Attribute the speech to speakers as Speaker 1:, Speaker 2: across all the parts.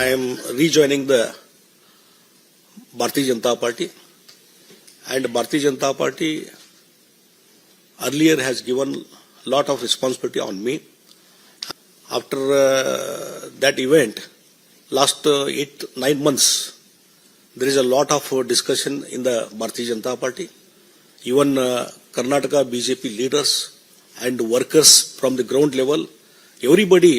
Speaker 1: I am rejoining the Bharatiya Janata Party, and Bharatiya Janata Party earlier has given a lot of responsibility on me. After that event, last 8-9 months, there is a lot of discussion in the Bharatiya Janata Party. Even Karnataka BJP leaders and workers from the ground level, everybody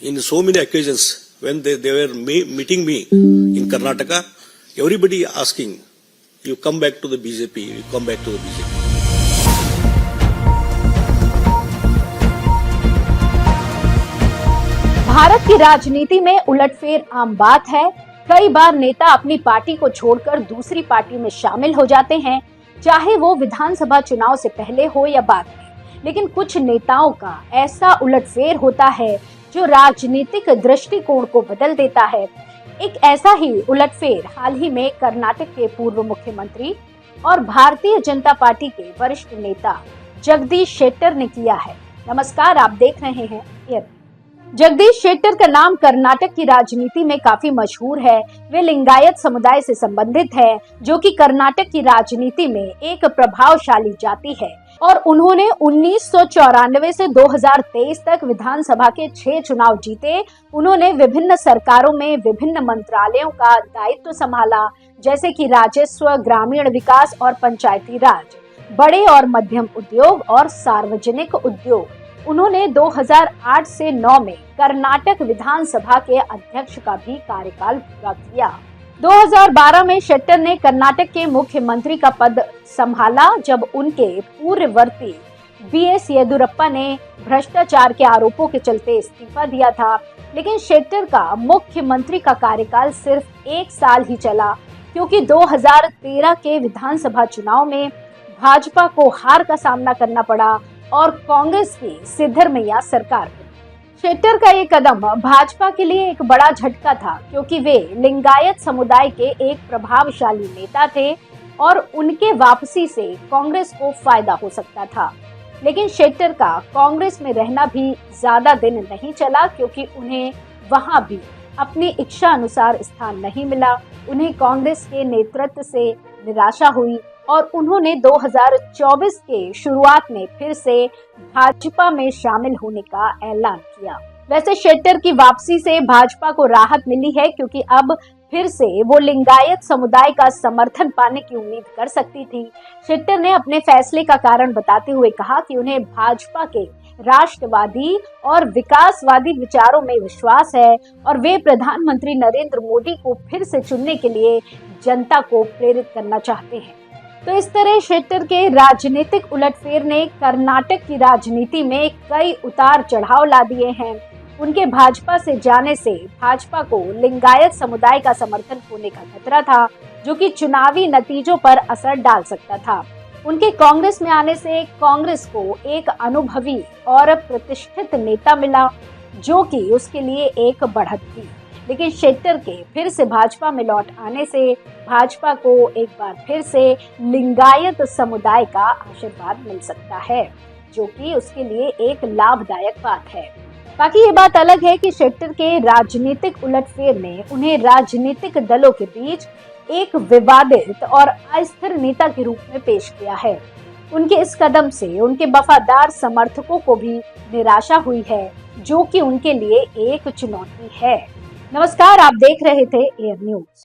Speaker 1: in so many occasions when they were meeting me in Karnataka, everybody asking, you come back to the BJP, you come back to the BJP.
Speaker 2: Bharat की राजनीति में उलटफेर आम बात है। कई बार नेता अपनी पार्टी को छोड़कर दूसरी पार्टी में शामिल हो जाते हैं, चाहे वो विधानसभा चुनाव से पहले हो या बाद में। लेकिन कुछ नेताओं का ऐसा उलटफेर होता है जो राजनीतिक दृष्टिकोण को बदल देता है। एक ऐसा ही उलटफेर हाल ही में कर्नाटक के पूर्व मुख्यमंत्री और भारतीय जनता पार्टी के वरिष्ठ नेता जगदीश शेट्टर ने किया है। नमस्कार, आप देख रहे हैं एयर। जगदीश शेट्टर का नाम कर्नाटक की राजनीति में काफी मशहूर है। वे लिंगायत समुदाय से संबंधित है, जो कि कर्नाटक की राजनीति में एक प्रभावशाली जाति है और उन्होंने 1994 से 2023 तक विधानसभा के 6 चुनाव जीते। उन्होंने विभिन्न सरकारों में विभिन्न मंत्रालयों का दायित्व संभाला, जैसे कि राजस्व, ग्रामीण विकास और पंचायती राज, बड़े और मध्यम उद्योग और सार्वजनिक उद्योग। उन्होंने 2008 से 9 में कर्नाटक विधानसभा के अध्यक्ष का भी कार्यकाल पूरा किया। 2012 में शेट्टर ने कर्नाटक के मुख्यमंत्री का पद संभाला, जब उनके पूर्ववर्ती बीएस येदियुरप्पा ने भ्रष्टाचार के आरोपों के चलते इस्तीफा दिया था। लेकिन शेट्टर का मुख्यमंत्री का कार्यकाल सिर्फ 1 साल ही चला, क्योंकि 2013 के विधानसभा चुनाव में भाजपा को हार का सामना करना पड़ा और कांग्रेस की सिद्धरमैया सरकार को। शेट्टर का ये कदम भाजपा के लिए एक बड़ा झटका था, क्योंकि वे लिंगायत समुदाय के एक प्रभावशाली नेता थे और उनके वापसी से कांग्रेस को फायदा हो सकता था। लेकिन शेट्टर का कांग्रेस में रहना भी ज्यादा दिन नहीं चला, क्योंकि उन्हें वहां भी अपनी इच्छा अनुसार स्थान नहीं मिला। उन्हें कांग्रेस के नेतृत्व से निराशा हुई और उन्होंने 2024 के शुरुआत में फिर से भाजपा में शामिल होने का ऐलान किया। वैसे शेट्टर की वापसी से भाजपा को राहत मिली है, क्योंकि अब फिर से वो लिंगायत समुदाय का समर्थन पाने की उम्मीद कर सकती थी। शेट्टर ने अपने फैसले का कारण बताते हुए कहा कि उन्हें भाजपा के राष्ट्रवादी और विकासवादी विचारों में विश्वास है और वे प्रधानमंत्री नरेंद्र मोदी को फिर से चुनने के लिए जनता को प्रेरित करना चाहते हैं। तो इस तरह शेट्टर के राजनीतिक उलटफेर ने कर्नाटक की राजनीति में कई उतार चढ़ाव ला दिए हैं। उनके भाजपा से जाने से भाजपा को लिंगायत समुदाय का समर्थन होने का खतरा था, जो कि चुनावी नतीजों पर असर डाल सकता था। उनके कांग्रेस में आने से कांग्रेस को एक अनुभवी और प्रतिष्ठित नेता मिला, जो कि उसके लिए एक बढ़त थी। लेकिन शेट्टर के फिर से भाजपा में लौट आने से भाजपा को एक बार फिर से लिंगायत समुदाय का आशीर्वाद मिल सकता है, जो कि उसके लिए एक लाभदायक बात है। बाकी ये बात अलग है कि शेट्टर के राजनीतिक उलटफेर ने उन्हें राजनीतिक दलों के बीच एक विवादित और अस्थिर नेता के रूप में पेश किया है। उनके इस कदम से उनके वफादार समर्थकों को भी निराशा हुई है, जो कि उनके लिए एक चुनौती है। नमस्कार, आप देख रहे थे एयर न्यूज।